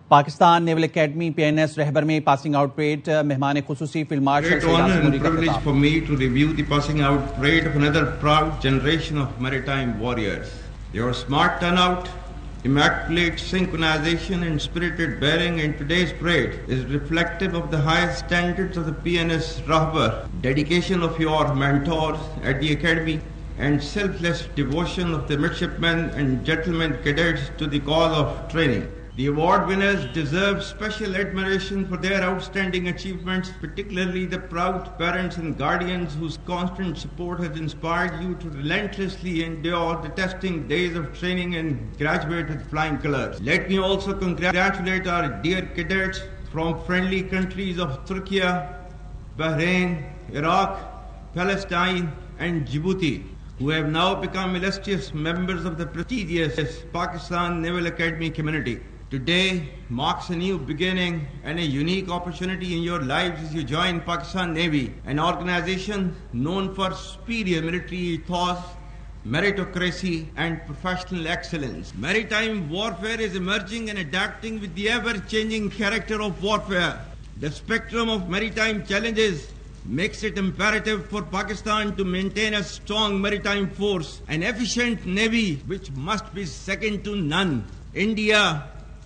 پاکستان نیول academy PNS رہبر میں passing out parade مہمان خصوصی field marshal Great honor and privilege for me to review the passing out parade of another proud generation of maritime warriors. Your smart turnout, immaculate synchronization and spirited bearing in today's parade is reflective of the highest standards of the PNS Rahbar, dedication of your mentors at the academy and selfless devotion of the midshipmen and gentlemen cadets to the cause of training. The award winners deserve special admiration for their outstanding achievements, particularly the proud parents and guardians whose constant support has inspired you to relentlessly endure the testing days of training and graduate with flying colors. Let me also congratulate our dear cadets from friendly countries of Turkey, Bahrain, Iraq, Palestine and Djibouti, who have now become illustrious members of the prestigious Pakistan Naval Academy community. Today marks a new beginning and a unique opportunity in your lives as you join Pakistan Navy, an organization known for superior military ethos, meritocracy and professional excellence. Maritime warfare is emerging and adapting with the ever-changing character of warfare. The spectrum of maritime challenges makes it imperative for Pakistan to maintain a strong maritime force, an efficient navy which must be second to none. India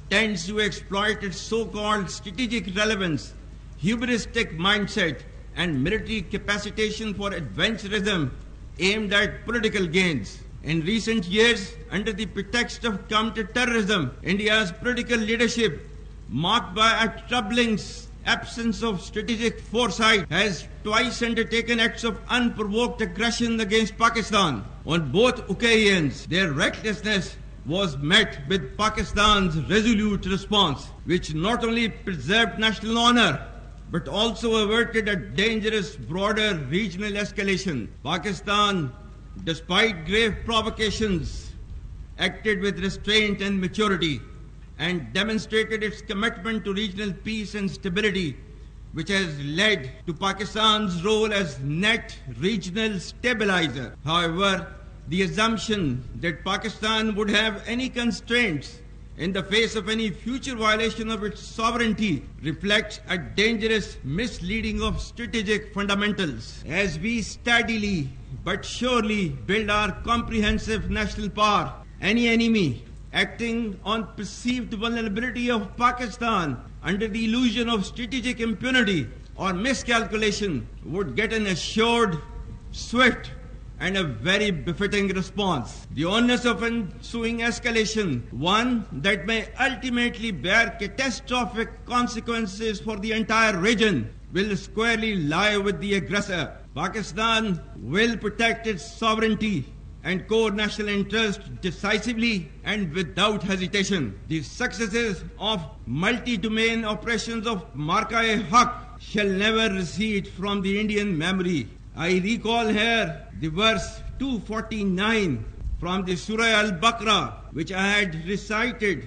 tends to exploit its so-called strategic relevance, hubristic mindset, and military capacitation for adventurism aimed at political gains. In recent years, under the pretext of counter-terrorism, India's political leadership, marked by a troubling absence of strategic foresight, has twice undertaken acts of unprovoked aggression against Pakistan. On both occasions, their recklessness was met with Pakistan's resolute response, which not only preserved national honor, but also averted a dangerous broader regional escalation. Pakistan, despite grave provocations, acted with restraint and maturity, and demonstrated its commitment to regional peace and stability, which has led to Pakistan's role as net regional stabilizer. However, the assumption that Pakistan would have any constraints in the face of any future violation of its sovereignty reflects a dangerous misleading of strategic fundamentals. As we steadily but surely build our comprehensive national power, any enemy acting on perceived vulnerability of Pakistan under the illusion of strategic impunity or miscalculation would get an assured, swift, and a very befitting response. The onus of ensuing escalation, one that may ultimately bear catastrophic consequences for the entire region, will squarely lie with the aggressor. Pakistan will protect its sovereignty and core national interest decisively and without hesitation. The successes of multi-domain operations of Marka-e-Haq shall never recede from the Indian memory. I recall here the verse 249 from the Surah Al-Baqarah, which I had recited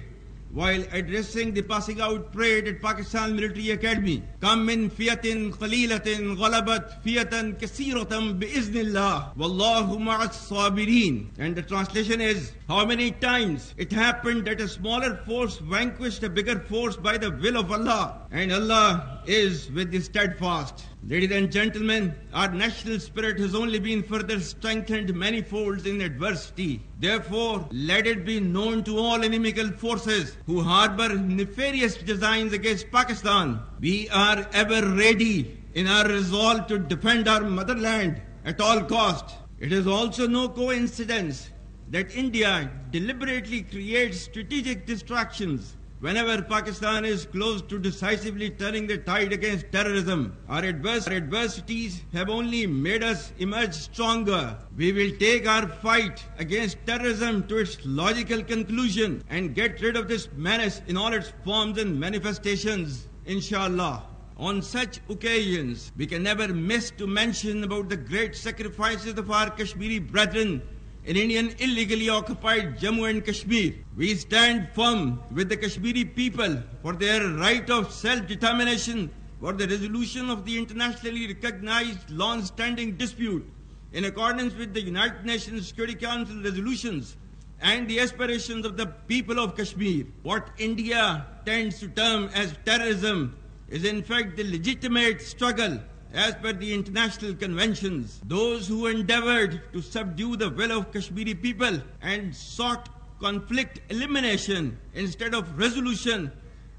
while addressing the passing out parade at Pakistan Military Academy. Kam min fiyatin qalilatin ghalabat fiyatan kaseeratan biiznillah wallahu ma'as sabirin. And the translation is, how many times it happened that a smaller force vanquished a bigger force by the will of Allah, and Allah is with the steadfast. Ladies and gentlemen, our national spirit has only been further strengthened many folds in adversity. Therefore, let it be known to all inimical forces who harbor nefarious designs against Pakistan, we are ever ready in our resolve to defend our motherland at all cost. It is also no coincidence that India deliberately creates strategic distractions whenever Pakistan is close to decisively turning the tide against terrorism. Our adversities have only made us emerge stronger. We will take our fight against terrorism to its logical conclusion and get rid of this menace in all its forms and manifestations, inshallah. On such occasions, we can never miss to mention about the great sacrifices of our Kashmiri brethren in Indian illegally occupied Jammu and Kashmir. We stand firm with the Kashmiri people for their right of self-determination, for the resolution of the internationally recognized long-standing dispute in accordance with the United Nations Security Council resolutions and the aspirations of the people of Kashmir. What India tends to term as terrorism is in fact the legitimate struggle as per the international conventions. Those who endeavored to subdue the will of Kashmiri people and sought conflict elimination instead of resolution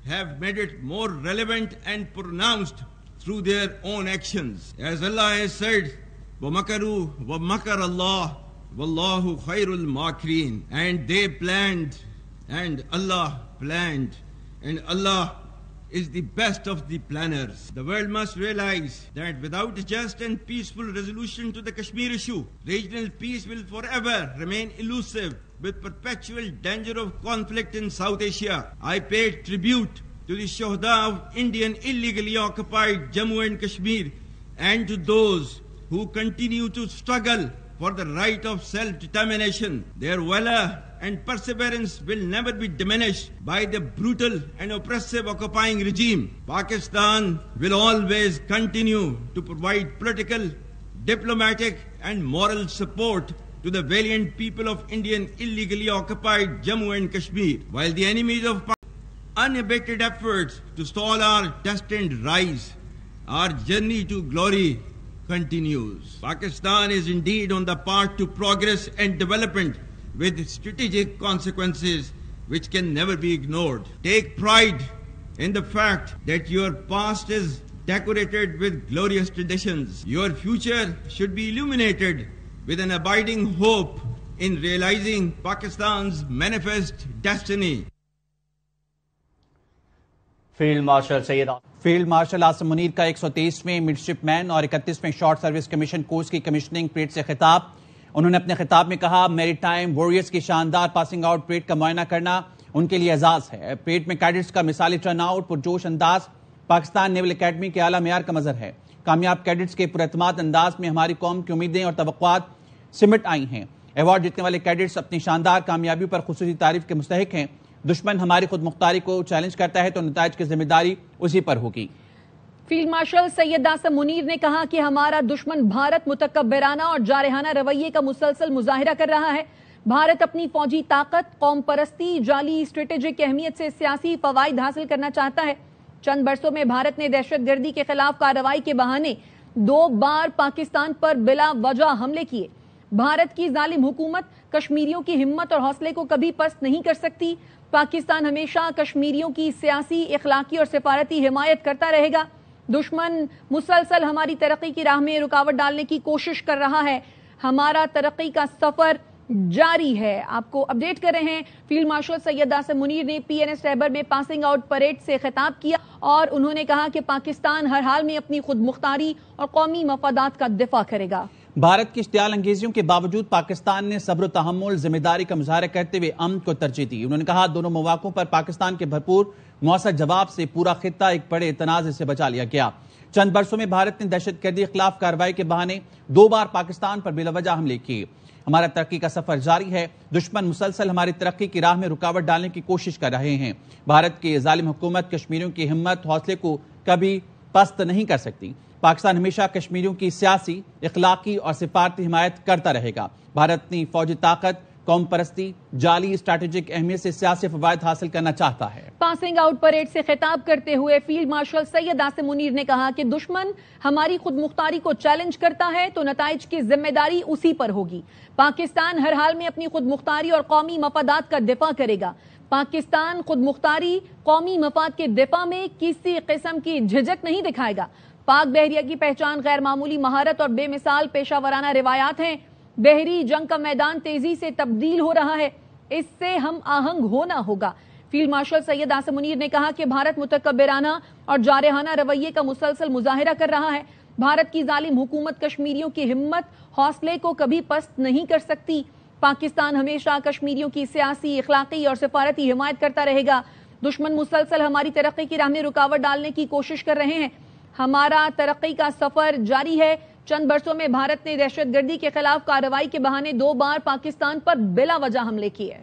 have made it more relevant and pronounced through their own actions. As Allah has said, وَمَكَرُوا وَمَكَرَ اللَّهُ وَاللَّهُ خَيْرُ الْمَاكِرِينَ. And they planned, and Allah planned, and Allah is the best of the planners. The world must realize that without a just and peaceful resolution to the Kashmir issue, regional peace will forever remain elusive with perpetual danger of conflict in South Asia. I pay tribute to the Shuhada of Indian illegally occupied Jammu and Kashmir and to those who continue to struggle for the right of self-determination. Their valor and perseverance will never be diminished by the brutal and oppressive occupying regime. Pakistan will always continue to provide political, diplomatic and moral support to the valiant people of Indian illegally occupied Jammu and Kashmir. While the enemies of unabated efforts to stall our destined rise, our journey to glory continues. Pakistan is indeed on the path to progress and development with strategic consequences which can never be ignored. Take pride in the fact that your past is decorated with glorious traditions. Your future should be illuminated with an abiding hope in realizing Pakistan's manifest destiny. Field marshal Asim Munir का 123वें midshipman और 31वें short service commission course की commissioning parade से खिताब। उन्होंने अपने खिताब में कहा, मैरीटाइम वॉरियर्स की शानदार पासिंग आउट परेड का मुआयना करना उनके लिए एजाज है। परेड में कैडेट्स का मिसाली टर्नआउट, पुरजोश अंदाज पाकिस्तान नेवल एकेडमी के आला मेयार का मजहर है। कामयाब कैडेट्स के पुरअतमाद अंदाज में हमारी कौम की उम्मीदें और तवक्कुआत सिमट आई हैं। अवार्ड जीतने वाले कैडेट्स अपनी शानदार कामयाबी पर खुसूसी तारीफ के मुस्तहिक हैं। दुश्मन हमारी खुद मुख्तारी को चैलेंज करता है तो नताइज की जिम्मेदारी उसी पर होगी। फील्ड मार्शल सैयद आसिम मुनीर ने कहा कि हमारा दुश्मन भारत मुतकब्बिराना और जारहाना रवैये का मुसलसल मुजाहिरा कर रहा है। भारत अपनी फौजी ताकत, कौम परस्ती, जाली स्ट्रेटेजिक अहमियत से सियासी फवाइद हासिल करना चाहता है। चंद बरसों में भारत ने दहशतगर्दी के खिलाफ कार्रवाई के बहाने 2 बार पाकिस्तान पर बिला वजह हमले किए। भारत की जालिम हुकूमत कश्मीरियों की हिम्मत और हौसले को कभी पस्त नहीं कर सकती। पाकिस्तान हमेशा कश्मीरियों की सियासी, इखलाकी और सिफारती हिमायत करता रहेगा। दुश्मन मुसलसल हमारी तरक्की की राह में रुकावट डालने की कोशिश कर रहा है। हमारा तरक्की का सफर जारी है। आपको अपडेट कर रहे हैं, फील्ड मार्शल सैयद आसिम मुनीर ने PNS रहबर में पासिंग आउट परेड से खिताब किया और उन्होंने कहा कि पाकिस्तान हर हाल में अपनी खुद मुख्तारी और कौमी मफादात का दिफा करेगा। भारत की इश्तियाल अंगेजियों के बावजूद पाकिस्तान ने सब्र तहम्मुल, जिम्मेदारी का मुजाहरा करते हुए अमन को तरजीह दी। उन्होंने कहा, दोनों मौक़ों पर पाकिस्तान के भरपूर मौसर जवाब से पूरा खित्ता एक बड़े तनाज़े से बचा लिया गया। चंद बरसों में भारत ने दहशतगर्दी के खिलाफ कार्रवाई के बहाने 2 बार पाकिस्तान पर बिलावजह हमले किए। हमारा तरक्की का सफर जारी है। दुश्मन मुसलसल हमारी तरक्की की राह में रुकावट डालने की कोशिश कर रहे हैं। भारत की जालिम हुकूमत कश्मीरियों की हिम्मत, हौसले को कभी पस्त नहीं कर सकती। पाकिस्तान हमेशा कश्मीरियों की सियासी, इखलाकी और सिफारती हिमायत करता रहेगा। भारत अपनी फौजी ताकत, कौम परस्ती, जाली स्ट्रैटेजिक अहमियत से सियासी फवायद हासिल करना चाहता है। पासिंग आउट परेड से खिताब करते हुए फील्ड मार्शल सैयद आसिम मुनीर ने कहा कि दुश्मन हमारी खुद मुख्तारी को चैलेंज करता है तो नताइज की जिम्मेदारी उसी पर होगी। पाकिस्तान हर हाल में अपनी खुद मुख्तारी और कौमी मफादात का दिफा करेगा। पाकिस्तान खुद मुख्तारी, कौमी मफाद के दिफा में किसी किस्म की झिझक नहीं दिखाएगा। पाक बहरिया की पहचान गैर मामूली महारत और बेमिसाल पेशावराना रिवायात हैं। बहरी जंग का मैदान तेजी से तब्दील हो रहा है, इससे हम आहंग होना होगा। फील्ड मार्शल सैयद आसिम मुनीर ने कहा कि भारत मुतकब्बिराना और जारहाना रवैये का मुसलसल मुजाहिरा कर रहा है। भारत की जालिम हुकूमत कश्मीरियों की हिम्मत, हौसले को कभी पस्त नहीं कर सकती। पाकिस्तान हमेशा कश्मीरियों की सियासी, इखलाकी और सिफारती हिमायत करता रहेगा। दुश्मन मुसलसल हमारी तरक्की की राह में रुकावट डालने की कोशिश कर रहे हैं। हमारा तरक्की का सफर जारी है। चंद बरसों में भारत ने दहशतगर्दी के खिलाफ कार्रवाई के बहाने 2 बार पाकिस्तान पर बिला वजह हमले किए।